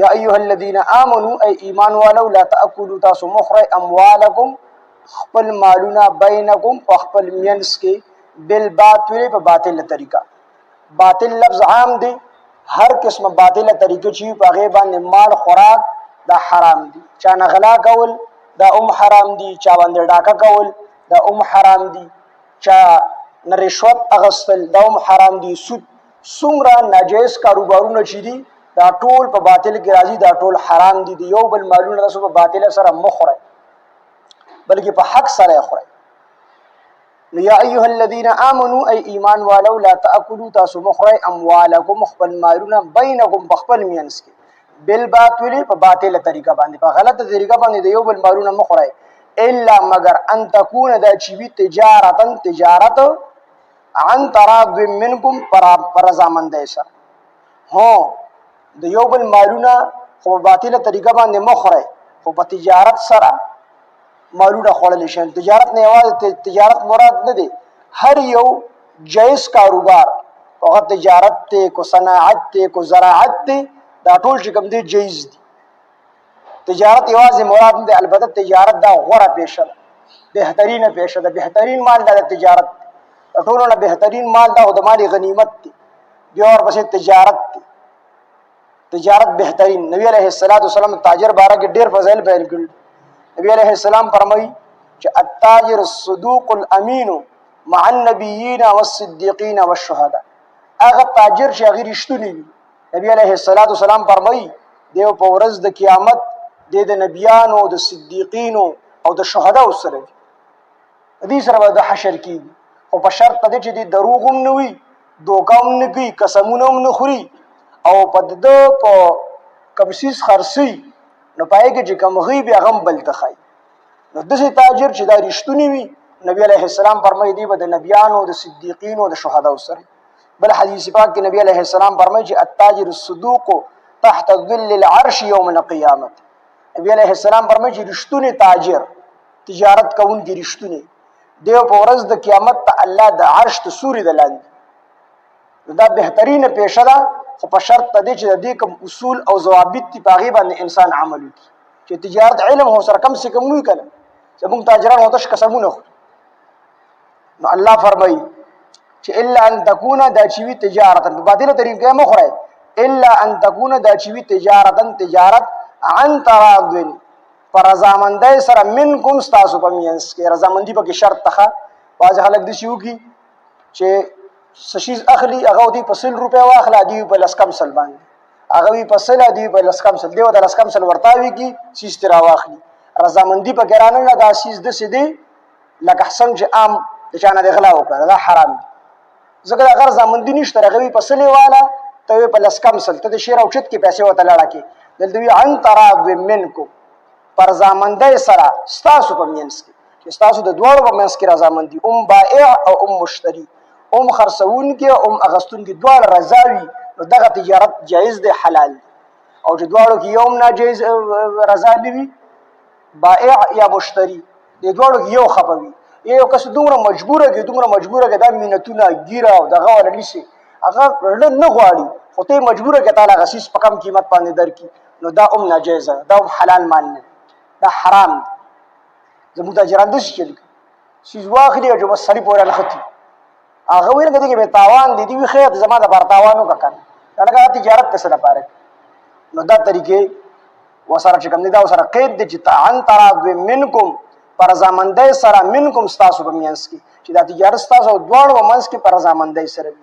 یا ایها الذین آمنوا ای ایمان والو لا تاکلوا تاسو مخری اموالکم خپل مالونه بینکم په خپل مینس کې بالباطل په باطل طریقه. باطل لفظ عام دی، هر قسم باطل طریقه چې په هغه باندې مال خوراک دا حرام دي. چا نه غلا کول دا حرام دي، چا باندې ډاکه کول دا حرام دي، چا نه رشوت اغستل دا حرام دي. سود څومره ناجایز کاروبارونه چې دي دا ټول په باطل کې راځي، دا ټول حرام دي. یو بل مالونه تاسو په باطل سره مخورئ بلکې په حق سره خورئ. نو یا ایها الذین آمنوا ای ایمان والو لا تاکلوا تاسو مخورئ اموالکم خپل مالونه بینکم په خپل مینس کې بالباطل په باطل طریقه باندې په غلطه طریقه باندې د یو بل مالونه مخورئ الا مگر ان تكون دا چې وی تجارت عن تراض منکم پر رضامندۍ سره. هو د یو بل مالونه خو باطله طریقه باندې مخورئ خو په تجارت سره مالونه خوړل شي. تجارت نه یوازې تجارت مراد نه دی، هر یو جایز کاروبار هغه تجارت ته کو صناعت ته کو زراعت ته دا ټول چې کوم دی جایز دي. تجارت یوازې مراد نه دی، البته تجارت دا غوره پیشه ده، بهترینه پیشه ده. بهترین مال دا تجارت دی، ټولو نه بهترین مال دا د مال غنیمت دی. بیا ورپسې تجارت دی، تجارت بهترین. نبی علیه السلام تاجر باره کې ډېر فضایل بیان کړل. نبی علیہ السلام فرمایي چې التاجر الصدوق الامین مع النبیین والصدیقین والشهداء. هغه تاجر چې هغه رښتونی وي، نبی علیہ السلام فرمایي دیو په ورځ د قیامت د نبیانو د صدیقینو او د شهداء سره وي. دې سره به د حشر کیږي، خو په شرط دی چې د دروغ هم نه وي، دوکه هم نه کوي، قسمونه هم نه خوري، او په د په کمسیس خرسي نو پای کې چې کوم غیب هغه بل تخای. نو دغه تاجر چې دا رښتونی وي، نبی علیہ السلام فرمایي دی به د نبیانو د صدیقینو د شهداء سره. بل حدیث پاک کې نبی علیہ السلام فرمایي چې التاجر الصدوق تحت ظل العرش یوم القیامت. نبی علیہ السلام فرمایي چې رښتونی تاجر تجارت کوونکی رښتونی دیو په ورځ د قیامت ته الله د عرش ته سوري د لاندې. دا بهترینه پیشه ده، خو په شرط دی چې د دې کوم اصول او ضوابط دي په هغې باندې انسان عمل وکړي. چې تجارت علم هو سره کم سے کم وي که نه، زمونږ تاجران هو تش قسمونه خوري. نو الله فرمایي چې الا ان تکونه دا چې وي تجارتا په باطله طریقه مه خورئ، الا ان تکونه دا چې وي تجارتا تجارت عن تراض په رضامندۍ سره منکم ستاسو په منځ کې. رضامندي پکې شرط ته. بعضې خلک داسې وکړي چې څه شیز اخلي هغه دوی په 100 روپۍ واخله، دوی په 10 باندې، هغه وي په 100 دوی په 10 دی د 10 ورتاوي کې سیز ترې راواخلي. رضامندي پکې رانغله، دا سیز داسې دی لکه څنګه چې عام د چا نه د غلا وکړه، دا حرام دي. ځکه د هغه رضامندي نشته، هغه وي په 100 واله ته وي په 10 ته د شیر او چت کې پیسې ورته لاړه کې. دلته وي عن تراض منکم پر رضامندۍ سره ستاسو په منځ کې، چې ستاسو د دواړو په منځ کې رضامندي، بائع او مشتري، خرڅونکي او اغستونکي دواړه رضا وي، نو دغه تجارت جایز دی، حلال دی. او چې دواړو کې یو ناجایز رضا نه وي، بائع یا مشتري، د دواړو کې یو خفه وي، یو کس دومره مجبوره کې دا مینتونه ګیره او دغه وله نیسي، هغه نه غواړي، خو ته یې مجبوره کې تا هغه څیز په کم قیمت باندې درکړي، نو دا ناجایزه ده، دا حلال مال نه، دا حرام دی. زموږ تاجران داسې چلي کوي، څیز واخلي او چې بس سړي پورې نښتي، هغه ویل که دې کې به تاوان دی، دې وي خیر زما دپاره تاوان وکړه که نه، دا لکه تجارت ته څه دپاره کوي. نو دا طریقې ورسره چې کوم دی دا ورسره قید دی چې عن تراض منکم په رضامندۍ سره منکم ستاسو په منځ کې، چې دا تجارت ستاسو دواړو په منځ کې په رضامندۍ سره وي.